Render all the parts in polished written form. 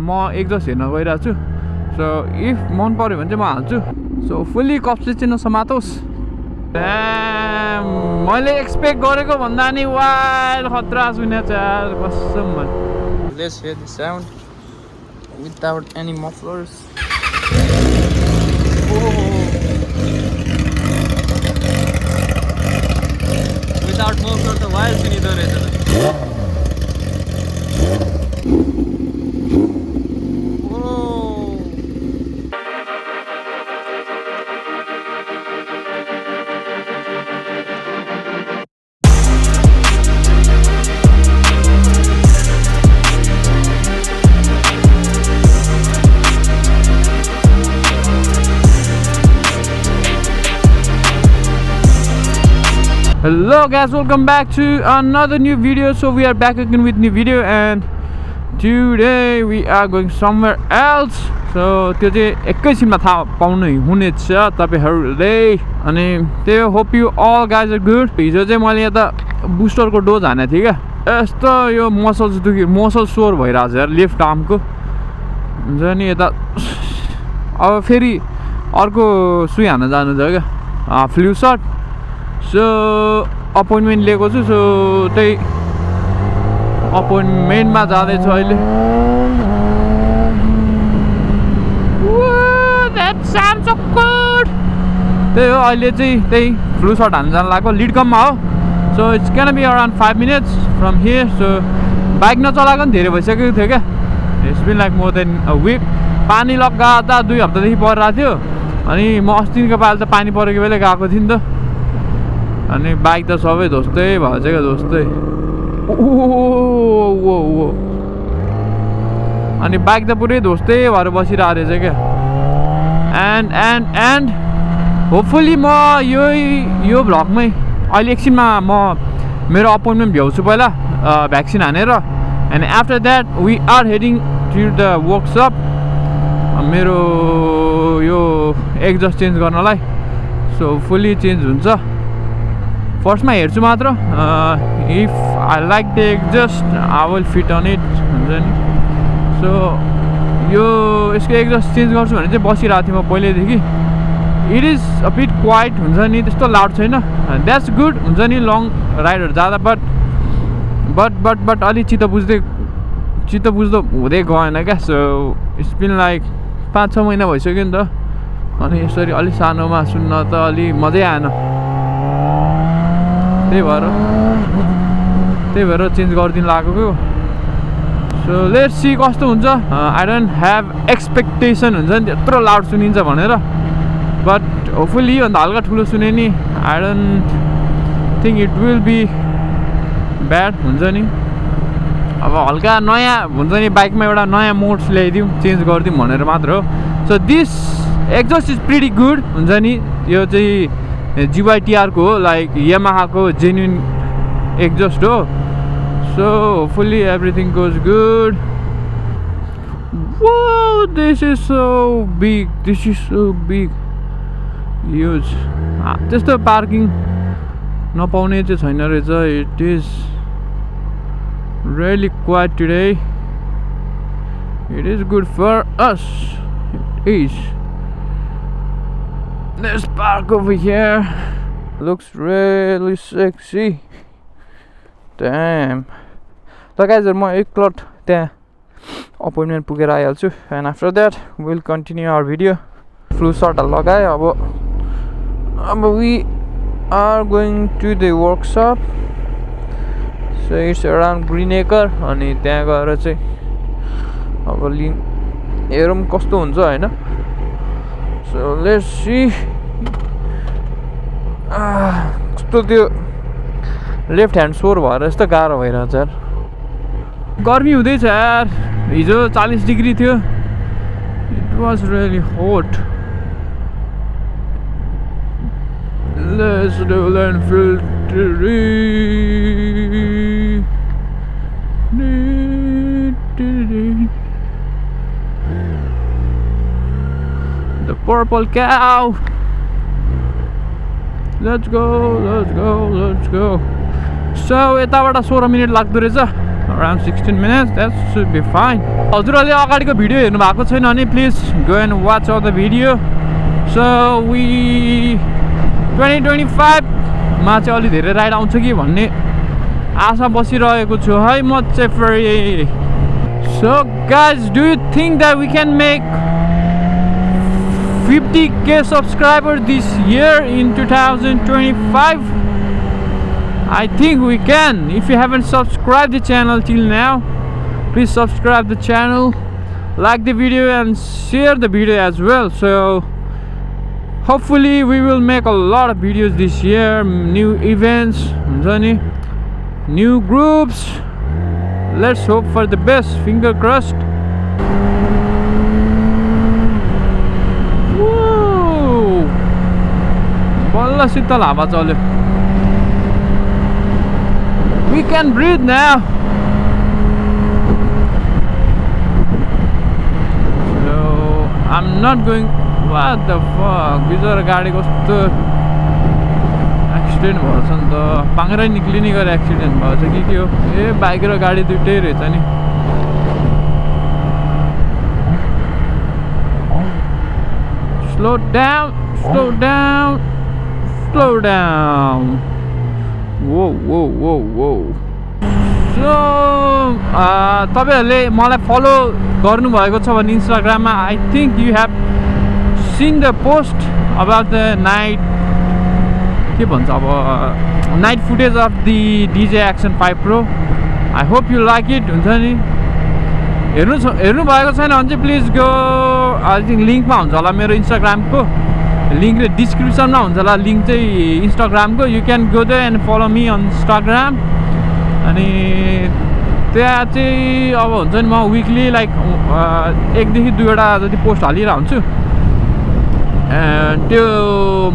म एक्जस्ट हेर्न गइरहेको छु सो इफ मन पर्यो भने चाहिँ म हाल्छु सो फुल्ली कप्सले चाहिँ नसमातोस् मैले एक्सपेक्ट गरेको भन्दा नि वाइल्ड खतरा सुनेको छ यार कसम let's hear the sound without any mufflers without muffler त वाइल्ड सुनिँदो रहेछ त Hello guys, welcome back to another new video. So we are back again with new video and today we are going somewhere else. So त्यो चाहिँ एकैछिनमा थाहा पाउनु हुनेछ तपाईहरुले अनि त्यही hope you all guys are good. हिजो चाहिँ मैले यहाँ त बुस्टरको डोज हानेको थिएँ क्या यस्तो यो मसल्स दुखी मसल सोर भइरहेछ यार लेफ्ट आर्मको हुन्छ नि यता अब फेरि अर्को सुई हान्न जानु छ क्या फ्लू शट सो अपोइन्टमेन्ट लिएको छु सो त्यही अपोइन्टमेन्टमा जाँदैछु अहिले त्यही हो अहिले चाहिँ त्यही फ्लू शट हान्न जानु लाग्यो लिडकममा हो so it's can be around 5 minutes from here so bike नचलाएको पनि धेरै भइसकेको थियो क्या it's been like more than a week पानी लगातार 2 हप्तादेखि परिरहेको थियो अनि म अस्तिको पालि त पानी परेको बेलै गएको थिएँ नि त अनि बाइक त सबै धोस्तै भएछ क्या धोस्तै अनि बाइक त पुरै धोस्तै भएर बसिरहेको रहेछ क्या एन्ड होपफुली म यो भ्लगमै अहिले एकछिनमा म मेरो अपोइन्टमेन्ट भ्याउँछु पहिला भ्याक्सिन हानेर and after that we are heading to the workshop मेरो यो एक्जस्ट चेन्ज गर्नलाई सो फुल्ली चेन्ज हुन्छ फर्स्टमा हेर्छु मात्र if I like the exhaust I will fit on it हुन्छ नि सो यो यसको एक्जस्ट चेन्ज गर्छु भने चाहिँ बसिरहेको थिएँ म पहिल्यैदेखि it is a bit quite हुन्छ नि त्यस्तो लाउड छैन द्याट्स गुड हुन्छ नि लङ राइडहरू जाँदा बट अलिक चित्त बुझ्दो हुँदै गएन क्या सो इट्स बिन लाइक 5-6 महिना भइसक्यो नि त अनि यसरी अलिक सानोमा सुन्न त अलि मजै आएन त्यही भएर चेन्ज गरिदिनु लागेको सो लेट्स सी कस्तो हुन्छ आई डोन्ट ह्याभ एक्सपेक्टेसन हुन्छ नि त्यत्रो लाउड सुनिन्छ भनेर बट होपफुली योभन्दा हल्का ठुलो सुने नि I don't think it will be bad हुन्छ नि अब हल्का नयाँ हुन्छ नि बाइकमा एउटा नयाँ मोड्स ल्याइदिउँ चेन्ज गरिदिउँ भनेर मात्र हो so this exhaust is pretty good हुन्छ नि यो चाहिँ DJI को हो लाइक yamaha को जेन्युइन एक्जस्ट हो so hopefully everything goes good this is so big huge त्यस्तो पार्किङ नपाउने चाहिँ छैन रहेछ it is really quiet today it is good for us it is Let's park over here. Looks really sexy. Damn. So guys, म एकलट त्यहाँ appointment पुगेर आइहाल्छु and after that will continue our video flu shot लगाएँ अब we are going to the workshop so it's around green acre अनि त्यहाँ गएर चाहिँ अब हेरौँ कस्तो हुन्छ होइन So let's see कस्तो त्यो लेफ्ट ह्यान्ड सोर भएर यस्तो गाह्रो भइरहेछ यार गर्मी हुँदैछ यार हिजो 40 डिग्री थियो it was really hot let's do land The purple cow. Let's go. So यताबाट 16 मिनट लाग्दो रहेछ around 16 minutes. That should be fine. हजुरहरूले अगाडिको भिडियो हेर्नु भएको छैन भने please go and watch out the video. So we 2025 मा चाहिँ अलि धेरै राइड आउँछ कि भन्ने आशा बसिरहेको छु है म चाहिँ फेरि. So guys, do you think that we can make 50k subscribers this year in 2025? I think we can. If you haven't subscribed the channel till now, please subscribe the channel, like the video and share the video as well. So hopefully we will make a lot of videos this year, new events, new groups. Let's hope for the best. Finger crossed. Woo! बल्ल शीतल हावा चल्यो. We can breathe now. So I'm not going. What the fuck? बिचरा गाडी कस्तो accident भएछ नि त. पाङ्ग्रै निक्लिने गरी एक्सिडेन्ट भएछ कि के हो. ए बाइक र गाडी दुइटै रहेछ नि. Slow down, slow down, slow down. Whoa, whoa, whoa, whoa. So तपाईहरुले मलाई फलो गर्नुभएको छ भने इन्स्टाग्राममा I think you have seen the post about the night के भन्छ अब night footage of the DJI Action 5 Pro. I hope you like it. हुन्छ नि हेर्नु भएको छैन भने चाहिँ प्लिज गो. आई थिङ्क लिङ्कमा हुन्छ होला मेरो इन्स्टाग्रामको लिङ्क डिस्क्रिप्सनमा हुन्छ होला लिङ्क चाहिँ इन्स्टाग्रामको. You can go there and follow me on Instagram. अनि त्यहाँ चाहिँ अब हुन्छ नि म विकली लाइक 1 देखि 2 वटा जति पोस्ट हालिरहेको हुन्छु. त्यो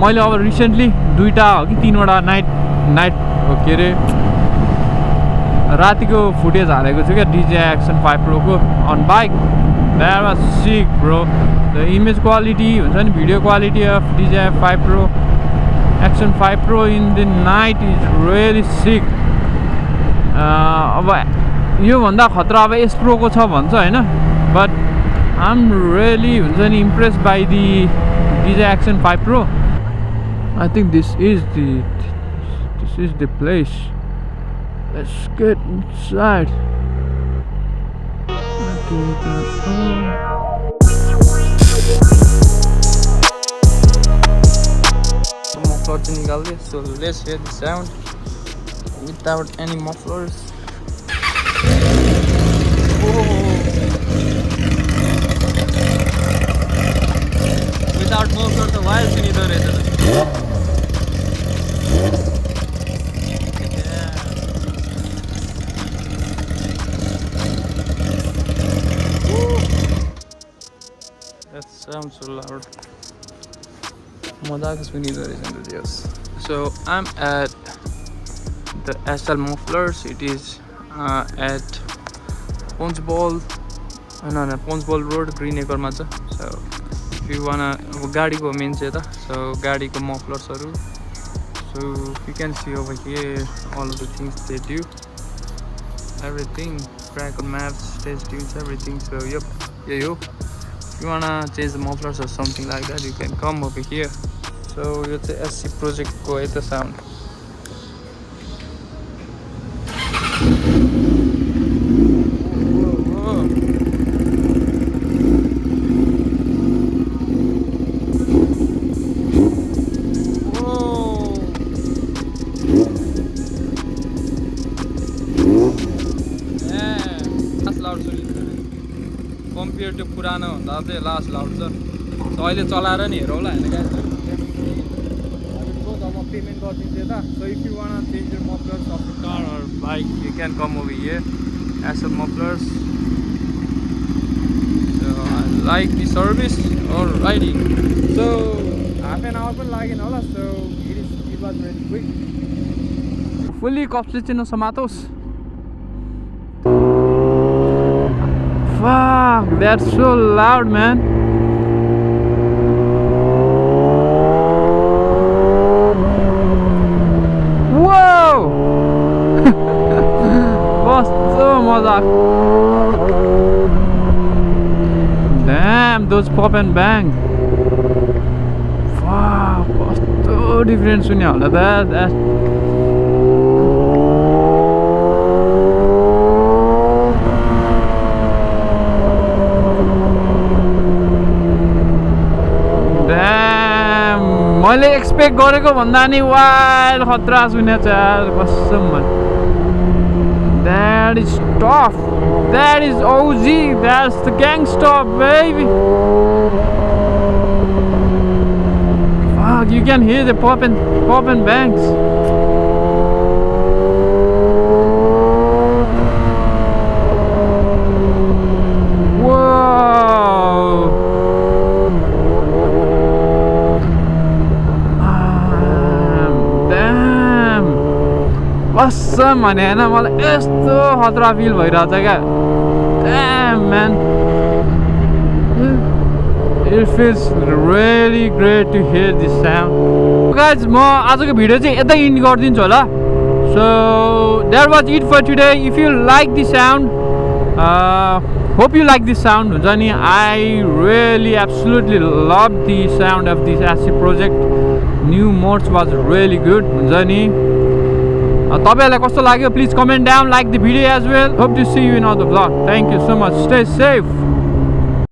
मैले अब रिसेन्टली 2टा हो कि 3 वटा नाइट के अरे रातिको फुटेज हालेको छु क्या DJI Action 5 Pro को on bike. That was sick bro. The image quality हुन्छ नि video quality of DJI 5 Pro Action 5 Pro in the night is really sick. अब योभन्दा खतरा अब S Pro को छ भन्छ होइन. बट I'm really हुन्छ नि impressed by the DJI Action 5 Pro. I think this is the place. Let's get inside. Muffler to nikaldi, so let's hear the sound without any mufflers. Without mufflers, the wild thing is That sounds so loud. So I'm at the SL mufflers. It is at Punchball Road, Green Acre macha. So if you wanna gaadi ko main cheta, so gaadi ko mufflers haru. So you can see over here all of the things they do. Everything, track on maps, stage tunes, everything. So yep, yeah. If you wanna change the mufflers or something like that, you can come over here. So it's a SC project ko eta sound. Compare to पुरानो भन्दा चाहिँ last loud छ. So अहिले चलाएर नि हेरौँ होला होइन गाइस. अब म पेमेन्ट गरिदिन्छु यता. So if you want change your mufflers of the car or bike you can come over here SL mufflers. So I like the service or riding. So half an hour पनि लागेन होला. So it was very quick. Fully Kopsicino Samatos. Fuck, that's so loud, man. Whoa! कस्तो motovlog. Damn, those pop and bang. Wow, कस्तो difference हुने होला that. Damn, मैले expect गरेको भन्दा नि वाइल्ड खतरा सुने यार कसम मन. That is tough. That is OG. That's the gangsta, baby. Fuck, you can hear the pop and bangs. Awesome, man. And I'm like, esto khatra feel bhayirahcha kya. Damn, man. It feels really great to hear this sound. Guys, ma ajako video chai yata end gardinchu hola. So that was it for today. If you like the sound, hope you like this sound. हुन्छ नि, I really absolutely love the sound of this AC project. New mods was really good. हुन्छ नि, तपाईहरुलाई कस्तो लाग्यो? Please comment down, like the video as well. Hope to see you in another vlog. Thank you so much. Stay safe.